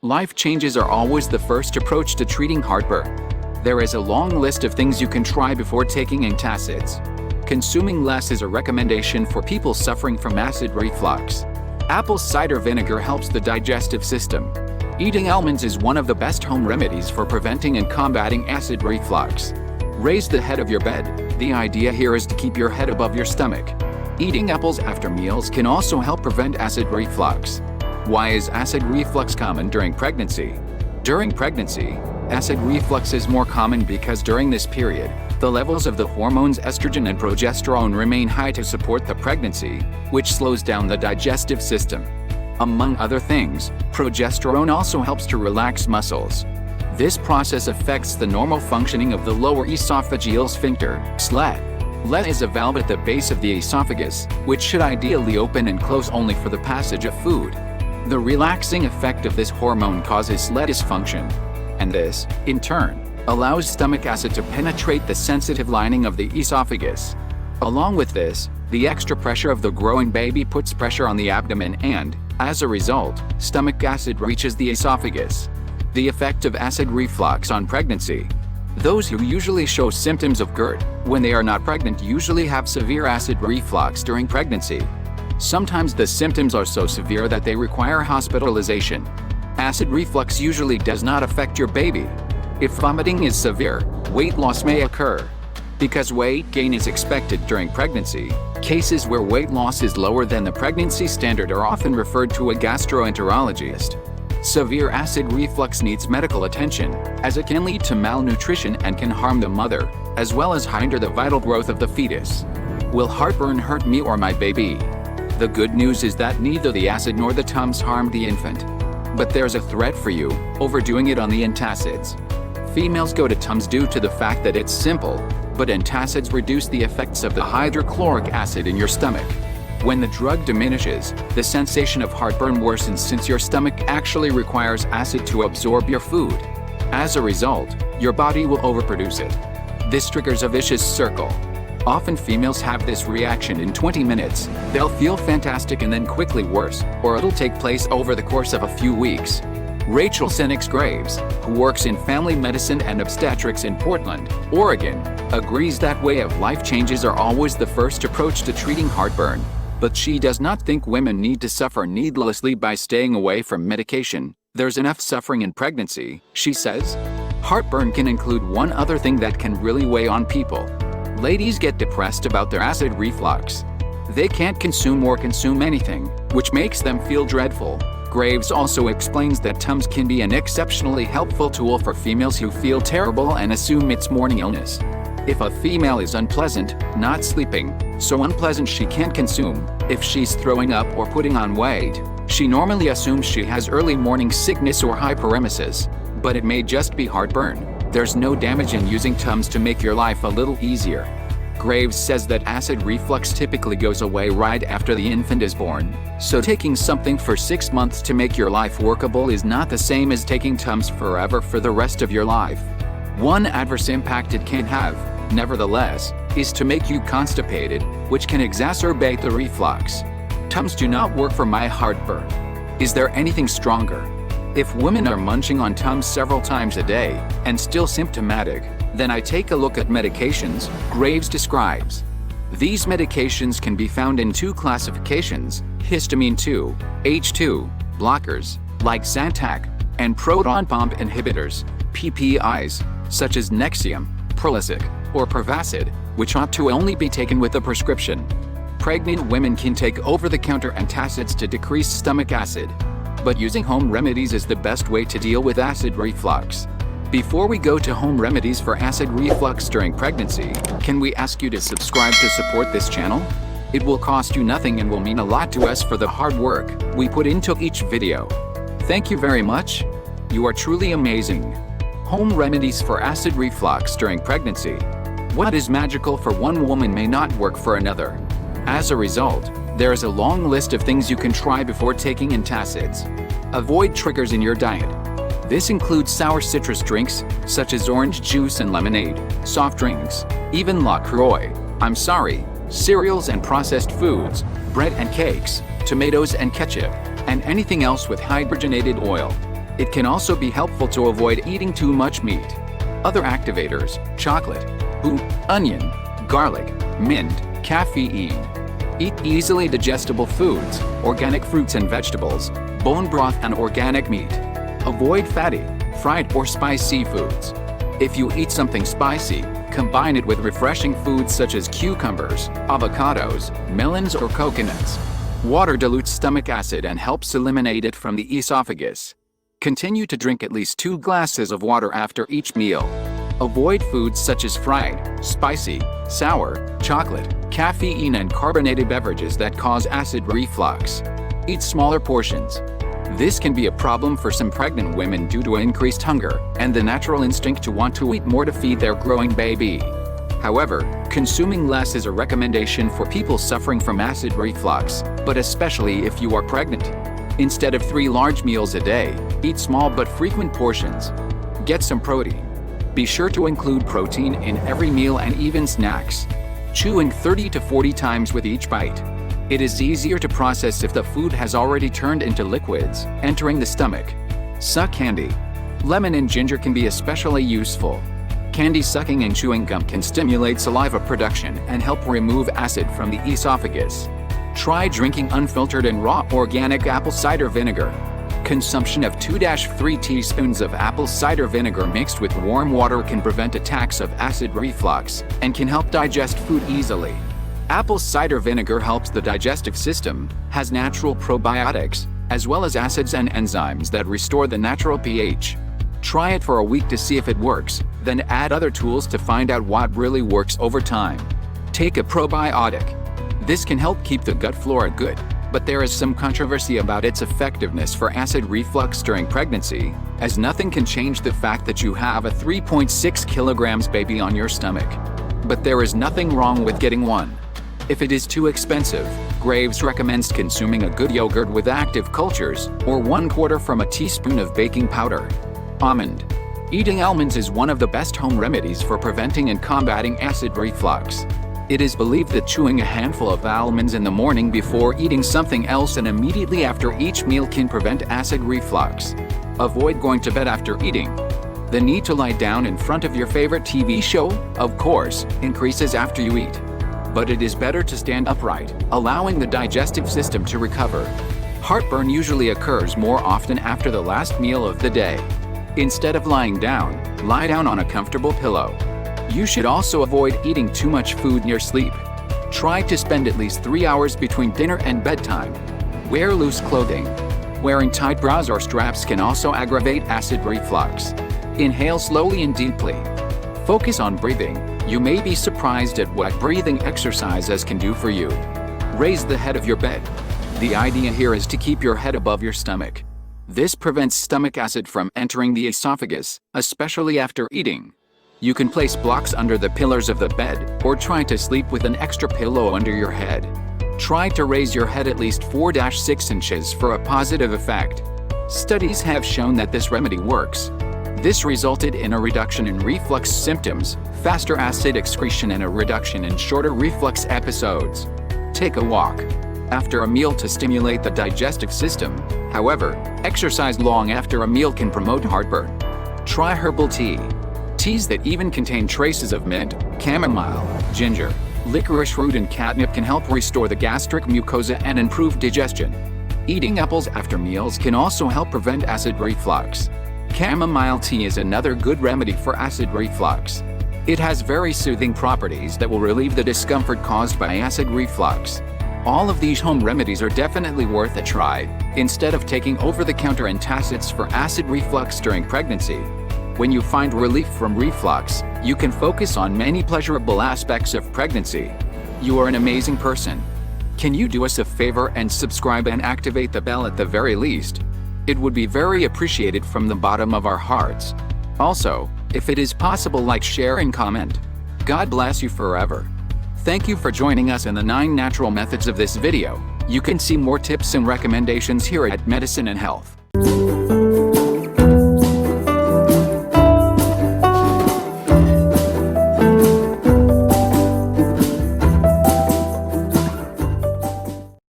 Life changes are always the first approach to treating heartburn. There is a long list of things you can try before taking antacids. Consuming less is a recommendation for people suffering from acid reflux. Apple cider vinegar helps the digestive system. Eating almonds is one of the best home remedies for preventing and combating acid reflux. Raise the head of your bed. The idea here is to keep your head above your stomach. Eating apples after meals can also help prevent acid reflux. Why is acid reflux common during pregnancy? During pregnancy, acid reflux is more common because during this period, the levels of the hormones estrogen and progesterone remain high to support the pregnancy, which slows down the digestive system. Among other things, progesterone also helps to relax muscles. This process affects the normal functioning of the lower esophageal sphincter, SLED. SLED is a valve at the base of the esophagus, which should ideally open and close only for the passage of food. The relaxing effect of this hormone causes SLED dysfunction, and this, in turn, allows stomach acid to penetrate the sensitive lining of the esophagus. Along with this, the extra pressure of the growing baby puts pressure on the abdomen and, as a result, stomach acid reaches the esophagus. The effect of acid reflux on pregnancy. Those who usually show symptoms of GERD when they are not pregnant usually have severe acid reflux during pregnancy. Sometimes the symptoms are so severe that they require hospitalization. Acid reflux usually does not affect your baby. If vomiting is severe, weight loss may occur. Because weight gain is expected during pregnancy, cases where weight loss is lower than the pregnancy standard are often referred to a gastroenterologist. Severe acid reflux needs medical attention, as it can lead to malnutrition and can harm the mother, as well as hinder the vital growth of the fetus. Will heartburn hurt me or my baby? The good news is that neither the acid nor the Tums harm the infant. But there's a threat for you, overdoing it on the antacids. Females go to Tums due to the fact that it's simple, but antacids reduce the effects of the hydrochloric acid in your stomach. When the drug diminishes, the sensation of heartburn worsens since your stomach actually requires acid to absorb your food. As a result, your body will overproduce it. This triggers a vicious circle. Often females have this reaction in 20 minutes. They'll feel fantastic and then quickly worse, or it'll take place over the course of a few weeks. Rachel Senix Graves, who works in family medicine and obstetrics in Portland, Oregon, agrees that way of life changes are always the first approach to treating heartburn. But she does not think women need to suffer needlessly by staying away from medication. There's enough suffering in pregnancy, she says. Heartburn can include one other thing that can really weigh on people. Ladies get depressed about their acid reflux. They can't consume or consume anything, which makes them feel dreadful. Graves also explains that Tums can be an exceptionally helpful tool for females who feel terrible and assume it's morning illness. If a female is unpleasant, not sleeping, so unpleasant she can't consume, if she's throwing up or putting on weight, she normally assumes she has early morning sickness or hyperemesis, but it may just be heartburn. There's no damage in using Tums to make your life a little easier. Graves says that acid reflux typically goes away right after the infant is born, so taking something for 6 months to make your life workable is not the same as taking Tums forever for the rest of your life. One adverse impact it can have, nevertheless, is to make you constipated, which can exacerbate the reflux. Tums do not work for my heartburn. Is there anything stronger? If women are munching on Tums several times a day and still symptomatic, then I take a look at medications, Graves describes. These medications can be found in 2 classifications, histamine 2, H2, blockers, like Zantac, and proton pump inhibitors, PPIs, such as Nexium, Prolixic, or Prevacid, which ought to only be taken with a prescription. Pregnant women can take over-the-counter antacids to decrease stomach acid. But using home remedies is the best way to deal with acid reflux. Before we go to home remedies for acid reflux during pregnancy, can we ask you to subscribe to support this channel? It will cost you nothing and will mean a lot to us for the hard work we put into each video. Thank you very much. You are truly amazing. Home remedies for acid reflux during pregnancy. What is magical for one woman may not work for another. As a result, there is a long list of things you can try before taking antacids. Avoid triggers in your diet. This includes sour citrus drinks, such as orange juice and lemonade, soft drinks, even LaCroix, cereals and processed foods, bread and cakes, tomatoes and ketchup, and anything else with hydrogenated oil. It can also be helpful to avoid eating too much meat. Other activators: chocolate, onion, garlic, mint, caffeine. Eat easily digestible foods, organic fruits and vegetables, bone broth and organic meat. Avoid fatty, fried or spicy foods. If you eat something spicy, combine it with refreshing foods such as cucumbers, avocados, melons or coconuts. Water dilutes stomach acid and helps eliminate it from the esophagus. Continue to drink at least 2 glasses of water after each meal. Avoid foods such as fried, spicy, sour, chocolate, caffeine and carbonated beverages that cause acid reflux. Eat smaller portions. This can be a problem for some pregnant women due to increased hunger and the natural instinct to want to eat more to feed their growing baby. However, consuming less is a recommendation for people suffering from acid reflux, but especially if you are pregnant. Instead of 3 large meals a day, eat small but frequent portions. Get some protein. Be sure to include protein in every meal and even snacks. Chewing 30 to 40 times with each bite. It is easier to process if the food has already turned into liquids, entering the stomach. Suck candy. Lemon and ginger can be especially useful. Candy sucking and chewing gum can stimulate saliva production and help remove acid from the esophagus. Try drinking unfiltered and raw organic apple cider vinegar. Consumption of 2-3 teaspoons of apple cider vinegar mixed with warm water can prevent attacks of acid reflux and can help digest food easily. Apple cider vinegar helps the digestive system, has natural probiotics, as well as acids and enzymes that restore the natural pH. Try it for a week to see if it works, then add other tools to find out what really works over time. Take a probiotic. This can help keep the gut flora good, but there is some controversy about its effectiveness for acid reflux during pregnancy, as nothing can change the fact that you have a 3.6 kilograms baby on your stomach. But there is nothing wrong with getting one. If it is too expensive, Graves recommends consuming a good yogurt with active cultures, or 1/4 from a teaspoon of baking powder. Almond. Eating almonds is one of the best home remedies for preventing and combating acid reflux. It is believed that chewing a handful of almonds in the morning before eating something else and immediately after each meal can prevent acid reflux. Avoid going to bed after eating. The need to lie down in front of your favorite TV show, of course, increases after you eat. But it is better to stand upright, allowing the digestive system to recover. Heartburn usually occurs more often after the last meal of the day. Instead of lying down, lie down on a comfortable pillow. You should also avoid eating too much food near sleep. Try to spend at least 3 hours between dinner and bedtime. Wear loose clothing. Wearing tight bras or straps can also aggravate acid reflux. Inhale slowly and deeply. Focus on breathing. You may be surprised at what breathing exercises can do for you. Raise the head of your bed. The idea here is to keep your head above your stomach. This prevents stomach acid from entering the esophagus, especially after eating. You can place blocks under the pillars of the bed, or try to sleep with an extra pillow under your head. Try to raise your head at least 4-6 inches for a positive effect. Studies have shown that this remedy works. This resulted in a reduction in reflux symptoms, faster acid excretion and a reduction in shorter reflux episodes. Take a walk after a meal to stimulate the digestive system. However, exercise long after a meal can promote heartburn. Try herbal tea. Teas that even contain traces of mint, chamomile, ginger, licorice root and catnip can help restore the gastric mucosa and improve digestion. Eating apples after meals can also help prevent acid reflux. Chamomile tea is another good remedy for acid reflux. It has very soothing properties that will relieve the discomfort caused by acid reflux. All of these home remedies are definitely worth a try, instead of taking over-the-counter antacids for acid reflux during pregnancy. When you find relief from reflux, you can focus on many pleasurable aspects of pregnancy. You are an amazing person. Can you do us a favor and subscribe and activate the bell at the very least? It would be very appreciated from the bottom of our hearts. Also, if it is possible, like, share and comment. God bless you forever. Thank you for joining us in the 9 natural methods of this video. You can see more tips and recommendations here at Medicine and Health.